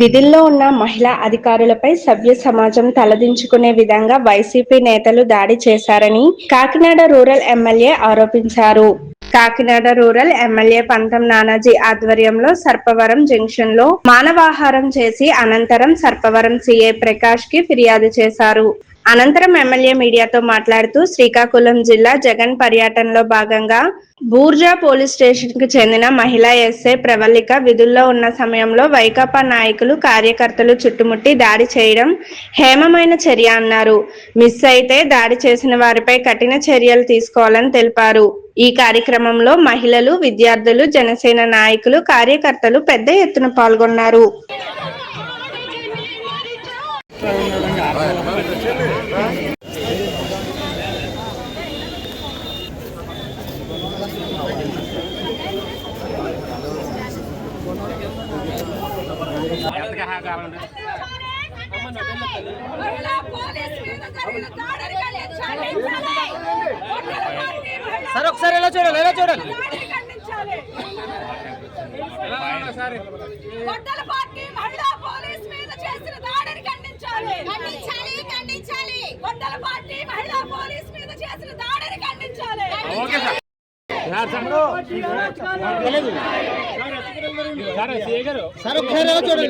విధుల్లో ఉన్న మహిళా అధికారులపై సభ్య సమాజం తలదించుకునే విధంగా వైసీపీ నేతలు దాడి చేశారని కాకినాడ రూరల్ ఎమ్మెల్యే ఆరోపించారు. కాకినాడ రూరల్ ఎమ్మెల్యే పంతం నానాజీ ఆధ్వర్యంలో సర్పవరం జంక్షన్ లో మానవాహారం చేసి అనంతరం సర్పవరం సీఐ ప్రకాష్ కి ఫిర్యాదు చేశారు. అనంతరం ఎమ్మెల్యే మీడియాతో మాట్లాడుతూ శ్రీకాకుళం జిల్లా జగన్ పర్యటనలో భాగంగా బూర్జా పోలీస్ స్టేషన్ కు చెందిన మహిళా ఎస్ఐ ప్రవళిక విధుల్లో ఉన్న సమయంలో వైకాపా నాయకులు కార్యకర్తలు చుట్టుముట్టి దాడి చేయడం హేమమైన చర్య అన్నారు. మిస్ అయితే దాడి చేసిన వారిపై కఠిన చర్యలు తీసుకోవాలని తెలిపారు. ఈ కార్యక్రమంలో మహిళలు, విద్యార్థులు, జనసేన నాయకులు, కార్యకర్తలు పెద్ద ఎత్తున పాల్గొన్నారు. సార్ ఒకసారి ఎలా చూడాలి గొడ్డల పార్టీ మహిళా పోలీస్ మీద చేసిన దాడిని ఖండించాలి. గొడ్డల పార్టీ మహిళా పోలీస్ మీద చేసిన దాడిని ఖండించాలి. సార్ ఒకసారి ఎలా చూడాలి